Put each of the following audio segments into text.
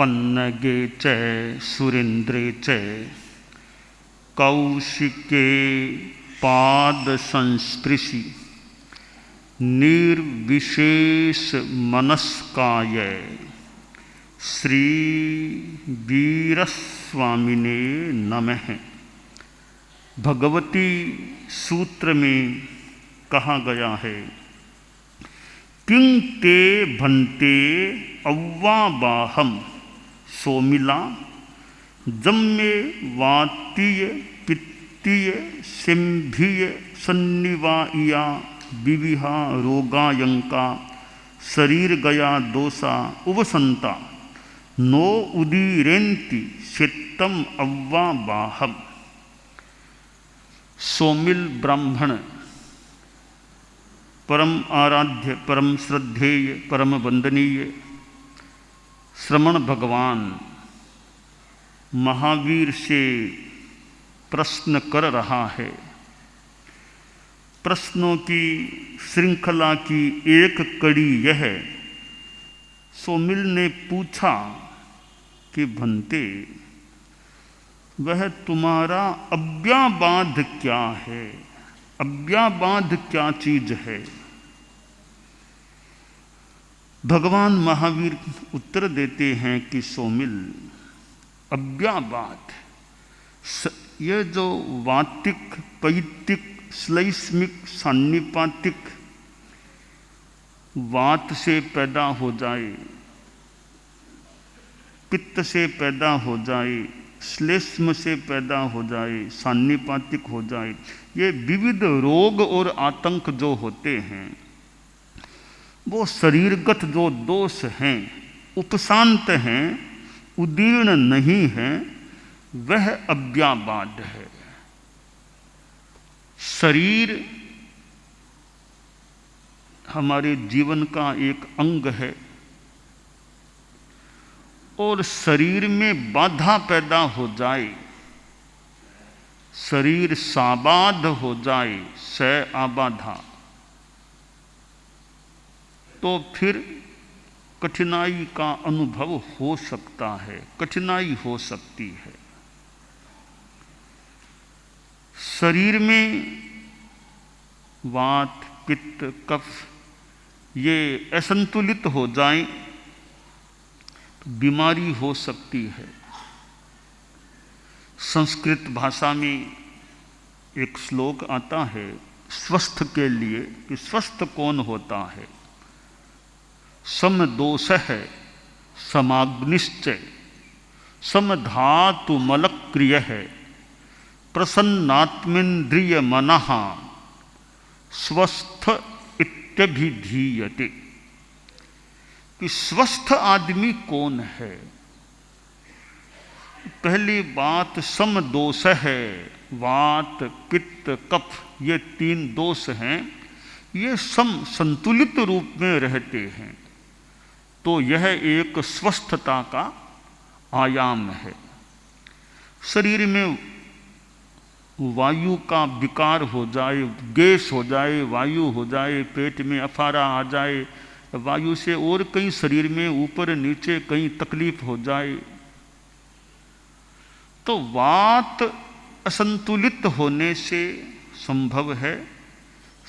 पन्नगे च सुरेन्द्रे च कौशिके पाद संस्पृशि निर्विशेष मनस्काय श्री वीरस्वामिने नमः। भगवती सूत्र में कहा गया है, किं ते भन्ते अव्वाबाहम सोमिला जम्मे वातीय पित्तीय सिंभीय सन्निवाइया विविहा रोगायंका शरीर गया दोषा उवसंता नो उदीरेन्ति शेत्तम अव्वाबाहम। सोमिल ब्राह्मण परम आराध्य, परम श्रद्धेय, परम वंदनीय श्रमण भगवान महावीर से प्रश्न कर रहा है। प्रश्नों की श्रृंखला की एक कड़ी यह, सोमिल ने पूछा कि भंते, वह तुम्हारा अव्याबाध क्या है? अव्याबाध क्या चीज है? भगवान महावीर उत्तर देते हैं कि सोमिल, अव्याबाध यह जो वातिक, पैतिक, श्लैष्मिक, सान्निपातिक वात से पैदा हो जाए, पित्त से पैदा हो जाए, श्लेष्म से पैदा हो जाए, सान्निपातिक हो जाए, ये विविध रोग और आतंक जो होते हैं, वो शरीरगत जो दोष हैं, उपशांत हैं, उदीर्ण नहीं हैं, वह अव्याबाध है। शरीर हमारे जीवन का एक अंग है और शरीर में बाधा पैदा हो जाए, शरीर साबाध हो जाए, स आबाधा, तो फिर कठिनाई का अनुभव हो सकता है, कठिनाई हो सकती है। शरीर में वात, पित्त, कफ ये असंतुलित हो जाएं तो बीमारी हो सकती है। संस्कृत भाषा में एक श्लोक आता है स्वस्थ के लिए कि स्वस्थ कौन होता है? समदोषः समाग्निश्च समधातुमलक्रियः प्रसन्नात्मेन्द्रिय मनः स्वस्थ इत्यभिधीयते। कि स्वस्थ आदमी कौन है? पहली बात समदोष है, वात, पित्त, कफ ये तीन दोष हैं, ये संतुलित रूप में रहते हैं, तो यह एक स्वस्थता का आयाम है। शरीर में वायु का विकार हो जाए, गैस हो जाए, वायु हो जाए, पेट में अफारा आ जाए, वायु से और कहीं शरीर में ऊपर नीचे कहीं तकलीफ हो जाए, तो वात असंतुलित होने से संभव है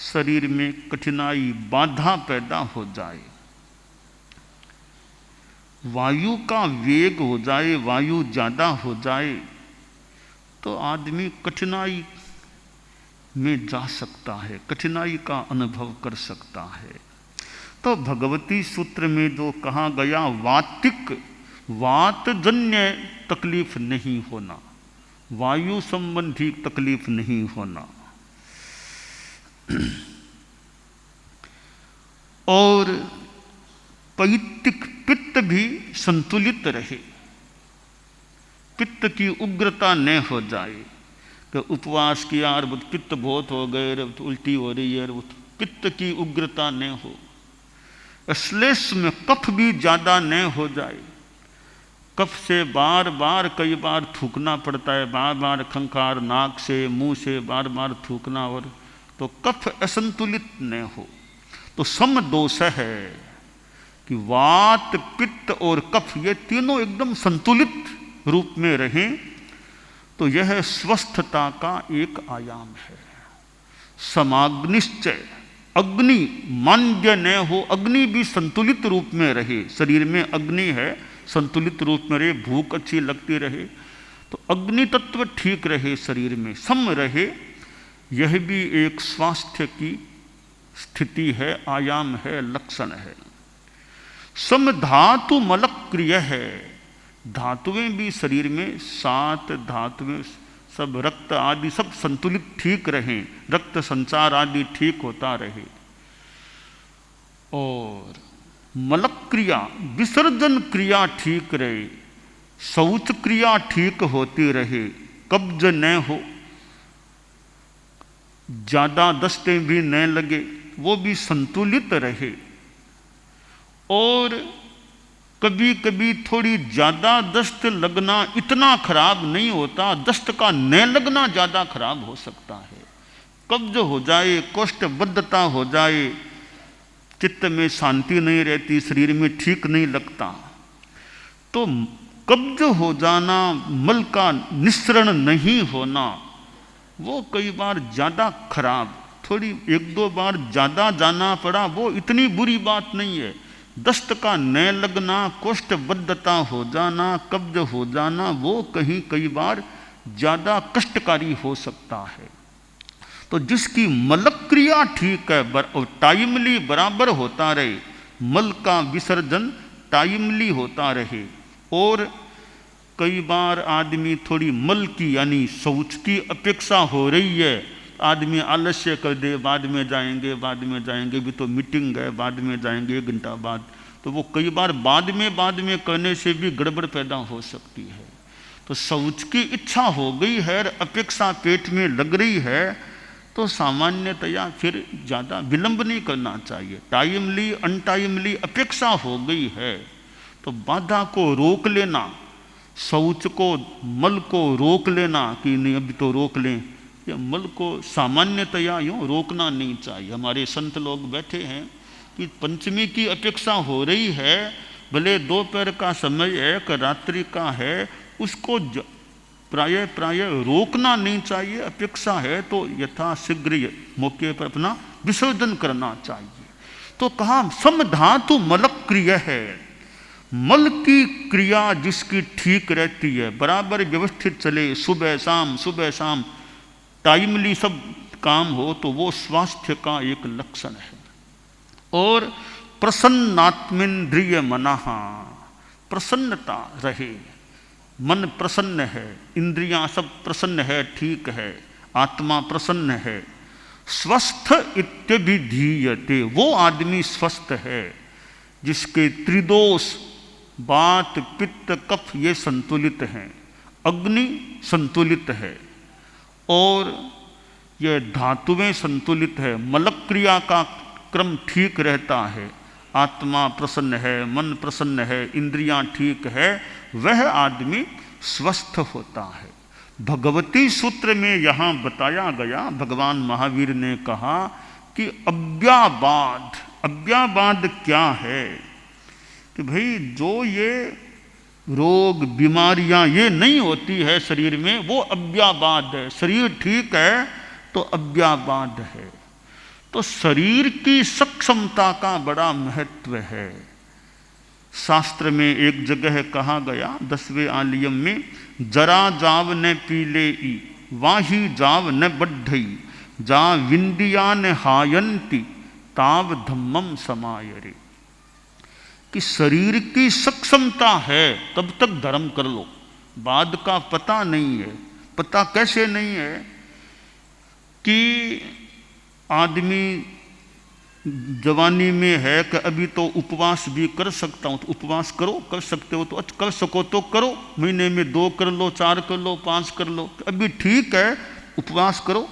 शरीर में कठिनाई, बाधा पैदा हो जाए। वायु का वेग हो जाए, वायु ज़्यादा हो जाए तो आदमी कठिनाई में जा सकता है, कठिनाई का अनुभव कर सकता है। तो भगवती सूत्र में जो कहा गया वातिक, वातजन्य तकलीफ नहीं होना, वायु संबंधी तकलीफ नहीं होना, और पैतिक पित्त भी संतुलित रहे, पित्त की उग्रता न हो जाए कि उपवास किया और पित्त बहुत हो गए, तो उल्टी हो रही है, पित्त की उग्रता न हो। श्लेष में कफ भी ज़्यादा न हो जाए, कफ से बार बार कई बार थूकना पड़ता है, बार बार खंखार, नाक से मुंह से बार बार थूकना, और तो कफ असंतुलित न हो। तो समदोष है कि वात, पित्त और कफ ये तीनों एकदम संतुलित रूप में रहें, तो यह स्वस्थता का एक आयाम है। समाग्निश्चय, अग्नि मांद्य न हो, अग्नि भी संतुलित रूप में रहे। शरीर में अग्नि है, संतुलित रूप में रहे, भूख अच्छी लगती रहे, तो अग्नि तत्व ठीक रहे, शरीर में सम रहे, यह भी एक स्वास्थ्य की स्थिति है, आयाम है, लक्षण है। सम धातु मलक्रिय है, धातुएं भी शरीर में 7 धातुएं, सब रक्त आदि सब संतुलित ठीक रहें, रक्त संचार आदि ठीक होता रहे। और मलक क्रिया, विसर्जन क्रिया ठीक रहे, शौच क्रिया ठीक होती रहे, कब्ज न हो, ज्यादा दस्तें भी न लगे, वो भी संतुलित रहे। और कभी कभी थोड़ी ज्यादा दस्त लगना इतना खराब नहीं होता, दस्त का न लगना ज्यादा खराब हो सकता है। कब्ज हो जाए, कोष्ठबद्धता हो जाए, चित्त में शांति नहीं रहती, शरीर में ठीक नहीं लगता, तो कब्ज हो जाना, मल का निस्सरण नहीं होना, वो कई बार ज्यादा खराब, थोड़ी 1-2 बार ज्यादा जाना पड़ा, वो इतनी बुरी बात नहीं है। दस्त का न लगना, कोष्ठबद्धता हो जाना, कब्ज हो जाना, वो कहीं कई बार ज्यादा कष्टकारी हो सकता है। तो जिसकी मलक क्रिया ठीक है और टाइमली बराबर होता रहे, मल का विसर्जन टाइमली होता रहे, और कई बार आदमी थोड़ी मल की यानी शौच की अपेक्षा हो रही है, आदमी आलस्य कर दे, बाद में जाएंगे, बाद में जाएंगे, भी तो मीटिंग है, बाद में जाएंगे 1 घंटा बाद, तो वो कई बार बाद में करने से भी गड़बड़ पैदा हो सकती है। तो शौच की इच्छा हो गई है, अपेक्षा पेट में लग रही है, तो सामान्यतया फिर ज़्यादा विलंब नहीं करना चाहिए। टाइमली अनटाइमली अपेक्षा हो गई है तो बाधा को रोक लेना, शौच को, मल को रोक लेना कि नहीं अभी तो रोक लें, या मल को सामान्यतया यूँ रोकना नहीं चाहिए। हमारे संत लोग बैठे हैं कि पंचमी की अपेक्षा हो रही है, भले दोपहर का समय है कि रात्रि का है, उसको प्राय रोकना नहीं चाहिए। अपेक्षा है तो यथाशीघ्र मौके पर अपना विसर्जन करना चाहिए। तो कहा सम धातु मलक क्रिय है, मल की क्रिया जिसकी ठीक रहती है, बराबर व्यवस्थित चले, सुबह शाम टाइमली सब काम हो, तो वो स्वास्थ्य का एक लक्षण है। और प्रसन्नात्मेन्द्रिय मनहा, प्रसन्नता रहे, मन प्रसन्न है, इंद्रियां सब प्रसन्न है, ठीक है, आत्मा प्रसन्न है। स्वस्थ इत्यभिधीयते, वो आदमी स्वस्थ है जिसके त्रिदोष वात पित्त कफ ये संतुलित हैं, अग्नि संतुलित है, और यह धातुएं संतुलित है, मलक क्रिया का क्रम ठीक रहता है, आत्मा प्रसन्न है, मन प्रसन्न है, इंद्रियां ठीक है, वह आदमी स्वस्थ होता है। भगवती सूत्र में यहाँ बताया गया, भगवान महावीर ने कहा कि अव्याबाध, अव्याबाध क्या है कि भाई जो ये रोग बीमारियां ये नहीं होती है शरीर में, वो अव्याबाध है। शरीर ठीक है तो अव्याबाध है। तो शरीर की सक्षमता का बड़ा महत्व है। शास्त्र में एक जगह कहा गया 10वें आलियम में, जरा जाव न पीले ई वाही जाव न बढ़ई, जा विंदियान हायंती ताव धम्मम समायरे, कि शरीर की सक्षमता है तब तक धर्म कर लो, बाद का पता नहीं है। पता कैसे नहीं है कि आदमी जवानी में है कि अभी तो उपवास भी कर सकता हूँ, तो उपवास करो, कर सकते हो तो अच्छा, कर सको तो करो, महीने में 2 कर लो, 4 कर लो, 5 कर लो, अभी ठीक है उपवास करो,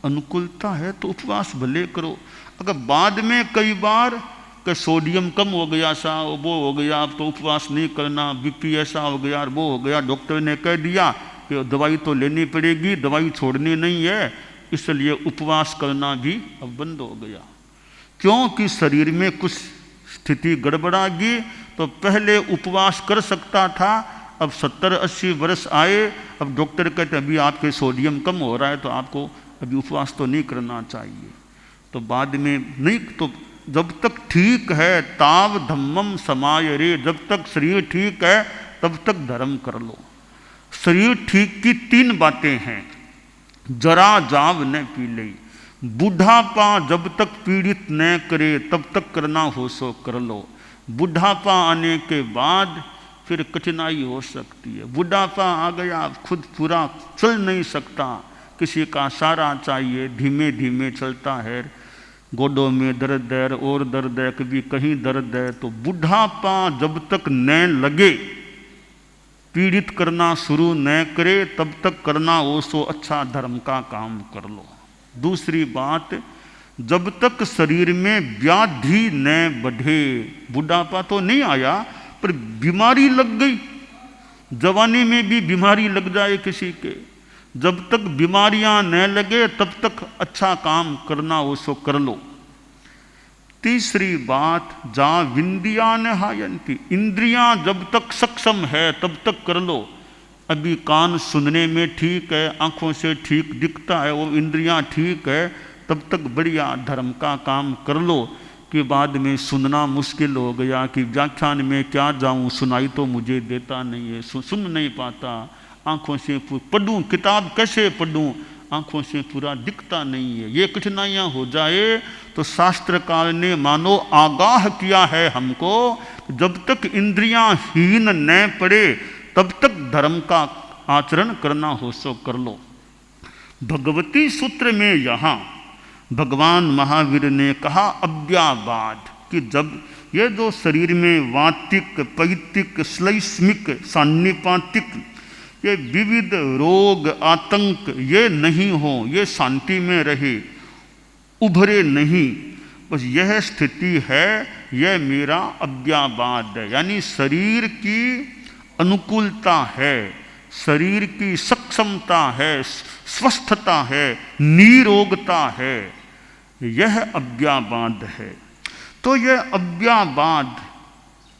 अनुकूलता है तो उपवास भले करो। अगर बाद में कई बार कि सोडियम कम हो गया, सा वो हो गया, अब तो उपवास नहीं करना, बीपी ऐसा हो गया, वो हो गया, डॉक्टर ने कह दिया कि दवाई तो लेनी पड़ेगी, दवाई छोड़नी नहीं है, इसलिए उपवास करना भी अब बंद हो गया। क्योंकि शरीर में कुछ स्थिति गड़बड़ागी तो पहले उपवास कर सकता था, अब 70-80 वर्ष आए, अब डॉक्टर कहते अभी आपके सोडियम कम हो रहा है तो आपको अभी उपवास तो नहीं करना चाहिए। तो बाद में नहीं, तो जब तक ठीक है ताव धम्मम समाय रे, जब तक शरीर ठीक है तब तक धर्म कर लो। शरीर ठीक की 3 बातें हैं, जरा जाव न पी ले, बुढ़ापा जब तक पीड़ित न करे तब तक करना हो सो कर लो। बुढ़ापा आने के बाद फिर कठिनाई हो सकती है। बुढ़ापा आ गया, खुद पूरा चल नहीं सकता, किसी का सहारा चाहिए, धीमे धीमे चलता है, गोडों में दर्द है और दर्द है, कभी कहीं दर्द है। तो बुढ़ापा जब तक न लगे, पीड़ित करना शुरू न करे, तब तक करना वो सो अच्छा धर्म का काम कर लो। दूसरी बात, जब तक शरीर में व्याधि न बढ़े, बुढ़ापा तो नहीं आया पर बीमारी लग गई, जवानी में भी बीमारी लग जाए किसी के, जब तक बीमारियां न लगे तब तक अच्छा काम करना वो सो कर लो। तीसरी बात, जा विंदिया न हायंती, इंद्रियां जब तक सक्षम है तब तक कर लो। अभी कान सुनने में ठीक है, आंखों से ठीक दिखता है, वो इंद्रियां ठीक है, तब तक बढ़िया धर्म का काम कर लो। कि बाद में सुनना मुश्किल हो गया कि व्याख्यान में क्या जाऊं, सुनाई तो मुझे देता नहीं है, सुन नहीं पाता, आंखों से पढ़ूं किताब कैसे पढ़ूं, आंखों से पूरा दिखता नहीं है, ये कठिनाइयां हो जाए तो शास्त्रकार ने मानो आगाह किया है हमको, जब तक इंद्रियां हीन न पड़े तब तक धर्म का आचरण करना हो सो कर लो। भगवती सूत्र में यहाँ भगवान महावीर ने कहा अव्यावाद, कि जब ये जो शरीर में वातिक, पैतिक, श्लैष्मिक, सान्निपातिक, ये विविध रोग आतंक ये नहीं हो, ये शांति में रहे, उभरे नहीं, बस यह स्थिति है, यह मेरा अव्यावाद है। यानी शरीर की अनुकूलता है, शरीर की सक्षमता है, स्वस्थता है, निरोगता है, यह अव्यावाद है। तो यह अव्यावाद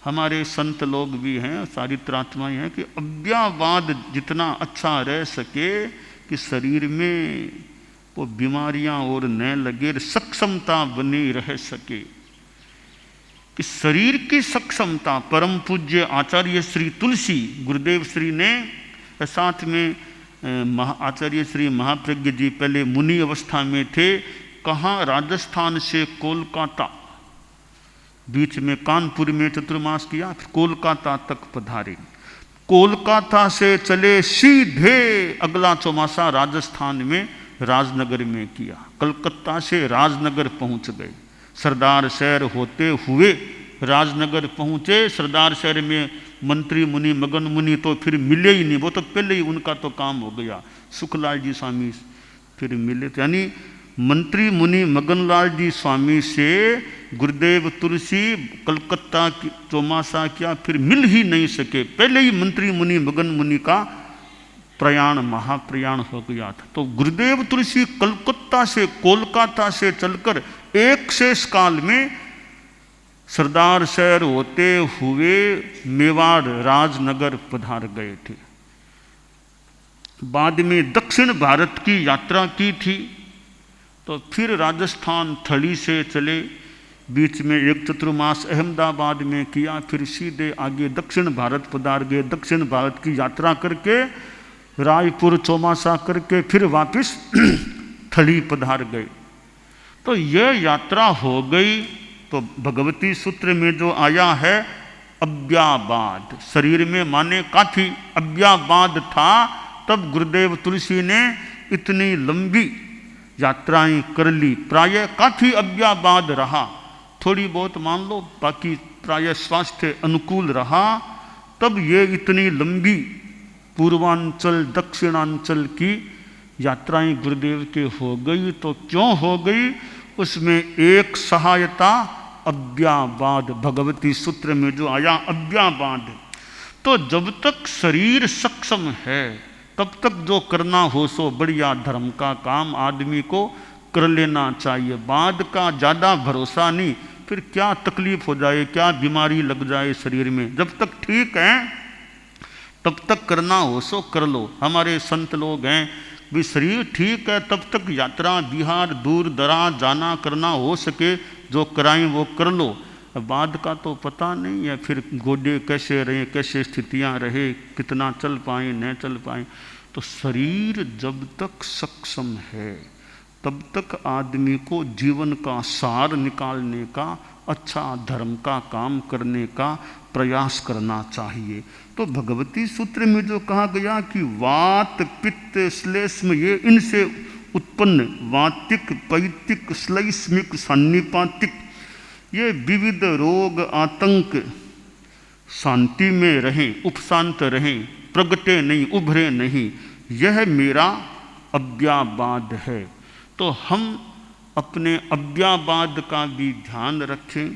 हमारे संत लोग भी हैं, चारित्रात्माएं हैं, कि अव्यावाद जितना अच्छा रह सके कि शरीर में वो बीमारियां और न लगे, सक्षमता बनी रह सके, कि शरीर की सक्षमता। परम पूज्य आचार्य श्री तुलसी गुरुदेव श्री ने, साथ में आचार्य श्री महाप्रज्ञ जी पहले मुनि अवस्था में थे, कहाँ राजस्थान से कोलकाता, बीच में कानपुर में चतुर्मास किया, फिर कोलकाता तक पधारे, कोलकाता से चले सीधे अगला चौमासा राजस्थान में राजनगर में किया, कलकत्ता से राजनगर पहुंच गए, सरदार शहर होते हुए राजनगर पहुंचे। सरदार शहर में मंत्री मुनि मगन मुनि तो फिर मिले ही नहीं, वो तो पहले ही उनका तो काम हो गया, सुखलाल जी स्वामी फिर मिले। तो यानी मंत्री मुनि मगनलाल जी स्वामी से गुरुदेव तुलसी कलकत्ता की चौमासा किया, फिर मिल ही नहीं सके, पहले ही मंत्री मुनि मगन मुनि का प्रयाण महाप्रयाण हो गया था। तो गुरुदेव तुलसी कलकत्ता से कोलकाता से चलकर एक शेष काल में सरदार शहर होते हुए मेवाड़ राजनगर पधार गए थे। बाद में दक्षिण भारत की यात्रा की थी, तो फिर राजस्थान थली से चले, बीच में एक चतुर्मास अहमदाबाद में किया, फिर सीधे आगे दक्षिण भारत पधार गए, दक्षिण भारत की यात्रा करके रायपुर चौमासा करके फिर वापस थली पधार गए। तो यह यात्रा हो गई। तो भगवती सूत्र में जो आया है अव्यावाद, शरीर में माने काफी अव्यावाद था, तब गुरुदेव तुलसी ने इतनी लंबी यात्राएं कर ली, प्रायः काफी अव्यावाद रहा, थोड़ी बहुत मान लो, बाकी प्रायः स्वास्थ्य अनुकूल रहा, तब ये इतनी लंबी पूर्वांचल दक्षिणांचल की यात्राएं गुरुदेव के हो गई। तो क्यों हो गई, उसमें एक सहायता अव्यावाद, भगवती सूत्र में जो आया अव्यावाद। तो जब तक शरीर सक्षम है तब तक जो करना हो सो बढ़िया धर्म का काम आदमी को कर लेना चाहिए, बाद का ज़्यादा भरोसा नहीं, फिर क्या तकलीफ हो जाए, क्या बीमारी लग जाए शरीर में, जब तक ठीक है तब तक करना हो सो कर लो। हमारे संत लोग हैं भी शरीर ठीक है तब तक यात्रा विहार दूर दराज जाना करना हो सके जो कराएं वो कर लो, बाद का तो पता नहीं है, फिर गोडे कैसे रहे, कैसे स्थितियां रहे, कितना चल पाए न चल पाए। तो शरीर जब तक सक्षम है तब तक आदमी को जीवन का सार निकालने का, अच्छा धर्म का काम करने का प्रयास करना चाहिए। तो भगवती सूत्र में जो कहा गया कि वात पित्त श्लेष्म ये इनसे उत्पन्न वातिक पैतिक श्लेष्मिक सन्निपातिक ये विविध रोग आतंक शांति में रहें, उपशांत रहें, प्रगटे नहीं, उभरे नहीं, यह मेरा अव्याबाद है। तो हम अपने अव्याबाद का भी ध्यान रखें,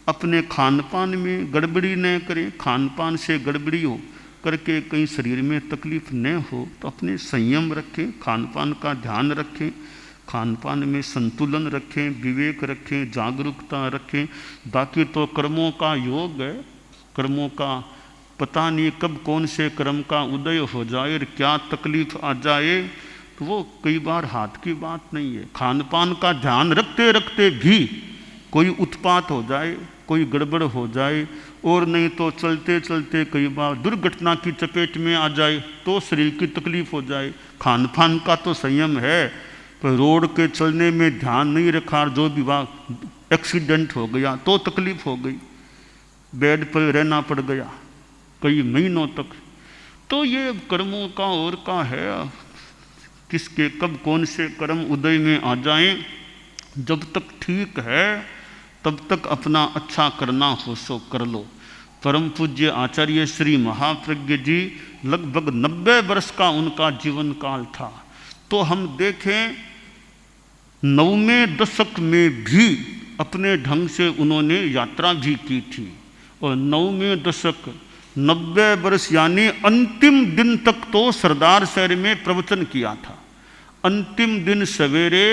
अपने खान पान में गड़बड़ी न करें, खान पान से गड़बड़ी हो करके कहीं शरीर में तकलीफ न हो तो अपने संयम रखें, खान पान का ध्यान रखें, खान पान में संतुलन रखें, विवेक रखें, जागरूकता रखें। बाकी तो कर्मों का योग है, कर्मों का पता नहीं कब कौन से कर्म का उदय हो जाए और क्या तकलीफ आ जाए, तो वो कई बार हाथ की बात नहीं है। खान पान का ध्यान रखते रखते भी कोई उत्पात हो जाए, कोई गड़बड़ हो जाए, और नहीं तो चलते चलते कई बार दुर्घटना की चपेट में आ जाए तो शरीर की तकलीफ हो जाए। खान पान का तो संयम है, तो रोड के चलने में ध्यान नहीं रखा, जो विभाग एक्सीडेंट हो गया तो तकलीफ हो गई, बेड पर रहना पड़ गया कई महीनों तक। तो ये कर्मों का और का है, किसके कब कौन से कर्म उदय में आ जाएं, जब तक ठीक है तब तक अपना अच्छा करना हो सो कर लो। परम पूज्य आचार्य श्री महाप्रज्ञ जी लगभग 90 वर्ष का उनका जीवन काल था। तो हम देखें 9वें दशक में भी अपने ढंग से उन्होंने यात्रा भी की थी, और 9वें दशक 90 वर्ष यानी अंतिम दिन तक तो सरदार शहर में प्रवचन किया था। अंतिम दिन सवेरे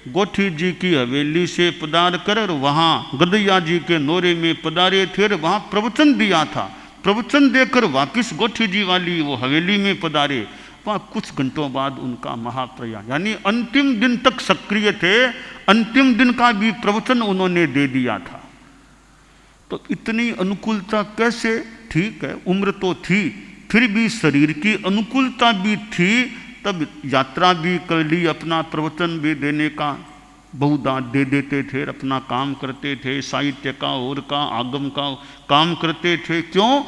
गोठी जी की हवेली से पधार कर वहाँ गदैया जी के नोरे में पधारे थे और वहाँ प्रवचन दिया था। प्रवचन देकर वापिस गोठी जी वाली वो हवेली में पधारे, वहाँ कुछ घंटों बाद उनका महाप्रयाण, यानी अंतिम दिन तक सक्रिय थे, अंतिम दिन का भी प्रवचन उन्होंने दे दिया था। तो इतनी अनुकूलता कैसे? ठीक है उम्र तो थी, फिर भी शरीर की अनुकूलता भी थी, तब यात्रा भी कर ली, अपना प्रवचन भी देने का बहुधा दे देते थे, अपना काम करते थे, साहित्य का और का आगम का काम करते थे। क्यों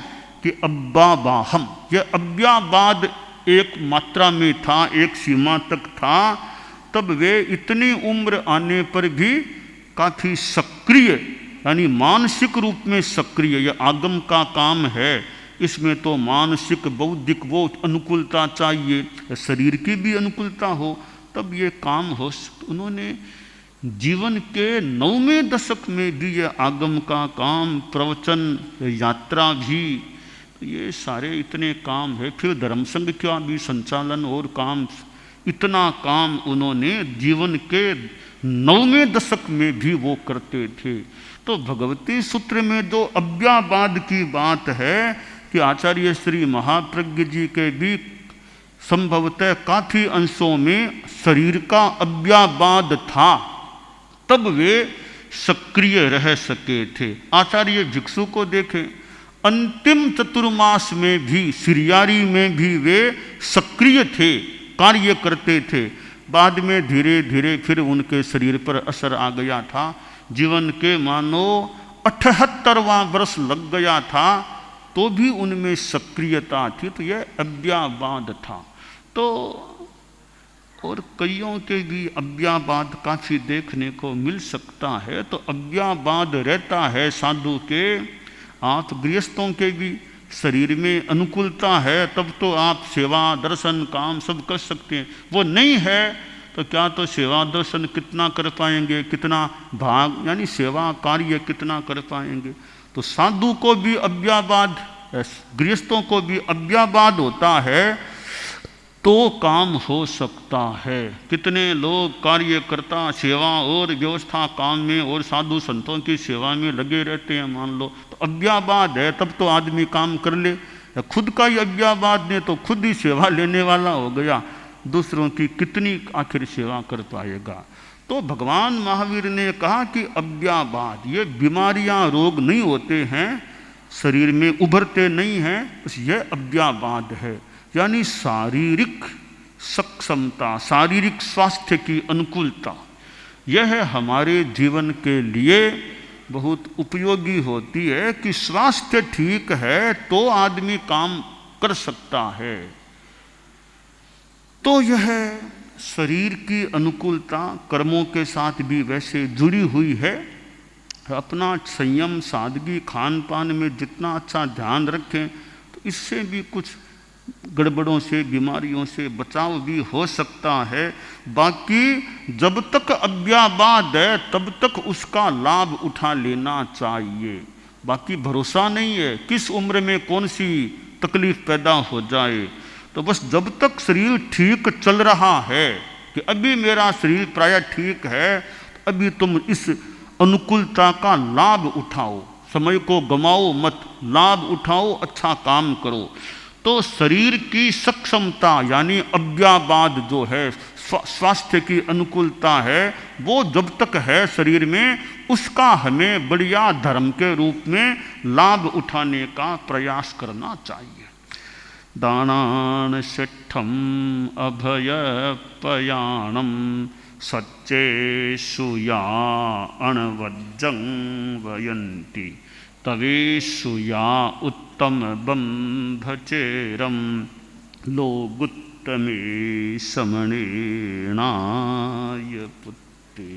कि अब्बाबाहम, यह अव्याबाद एक मात्रा में था, एक सीमा तक था, तब वे इतनी उम्र आने पर भी काफ़ी सक्रिय, यानी मानसिक रूप में सक्रिय। यह आगम का काम है, इसमें तो मानसिक बौद्धिक वो अनुकूलता चाहिए, शरीर की भी अनुकूलता हो तब ये काम हो। उन्होंने जीवन के 9वें दशक में भी ये आगम का काम, प्रवचन, यात्रा भी, ये सारे इतने काम है। फिर धर्म संघ का भी संचालन और काम, इतना काम उन्होंने जीवन के 9वें दशक में भी वो करते थे। तो भगवती सूत्र में जो अव्याबाद की बात है कि आचार्य श्री महाप्रज्ञ जी के भी संभवतः काफ़ी अंशों में शरीर का अव्याबाद था, तब वे सक्रिय रह सके थे। आचार्य भिक्षु को देखें, अंतिम चतुर्मास में भी, सिरियारी में भी वे सक्रिय थे, कार्य करते थे। बाद में धीरे धीरे फिर उनके शरीर पर असर आ गया था। जीवन के मानो 78वां वर्ष लग गया था तो भी उनमें सक्रियता थी, तो यह अव्याबाद था। तो और कईयों के भी अव्याबाद काफ़ी देखने को मिल सकता है। तो अव्याबाद रहता है साधु के, आप गृहस्थों के भी शरीर में अनुकूलता है तब तो आप सेवा दर्शन काम सब कर सकते हैं। वो नहीं है तो क्या तो सेवा दर्शन कितना कर पाएंगे, कितना भाग यानी सेवा कार्य कितना कर पाएंगे। तो साधु को भी अव्याबाद, गृहस्थों को भी अव्याबाद होता है। तो काम हो सकता है। कितने लोग कार्यकर्ता सेवा और व्यवस्था काम में और साधु संतों की सेवा में लगे रहते हैं, मान लो तो अव्याबाद है तब तो आदमी काम कर ले, खुद का ही अव्याबाद ने तो खुद ही सेवा लेने वाला हो गया, दूसरों की कितनी आखिर सेवा कर पाएगा। तो भगवान महावीर ने कहा कि अव्याबाद, ये बीमारियां रोग नहीं होते हैं, शरीर में उभरते नहीं हैं, बस यह अव्याबाद है, यानी शारीरिक सक्षमता, शारीरिक स्वास्थ्य की अनुकूलता, यह हमारे जीवन के लिए बहुत उपयोगी होती है कि स्वास्थ्य ठीक है तो आदमी काम कर सकता है। तो यह शरीर की अनुकूलता कर्मों के साथ भी वैसे जुड़ी हुई है। अपना संयम सादगी खान पान में जितना अच्छा ध्यान रखें तो इससे भी कुछ गड़बड़ों से बीमारियों से बचाव भी हो सकता है। बाकी जब तक अव्याबाद है तब तक उसका लाभ उठा लेना चाहिए। बाकी भरोसा नहीं है किस उम्र में कौन सी तकलीफ पैदा हो जाए। तो बस जब तक शरीर ठीक चल रहा है कि अभी मेरा शरीर प्राय ठीक है, तो अभी तुम इस अनुकूलता का लाभ उठाओ, समय को गमाओ मत, लाभ उठाओ, अच्छा काम करो। तो शरीर की सक्षमता यानी अव्याबाद जो है, स्वास्थ्य की अनुकूलता है, वो जब तक है शरीर में, उसका हमें बढ़िया धर्म के रूप में लाभ उठाने का प्रयास करना चाहिए। दानान शिष्ठम अभयपयाणम सच्चेषु या अणवज्जं वयन्ति तवेषु या उत्तम बंभचेरम लोगुत्तमे समणेनाय पुत्ते।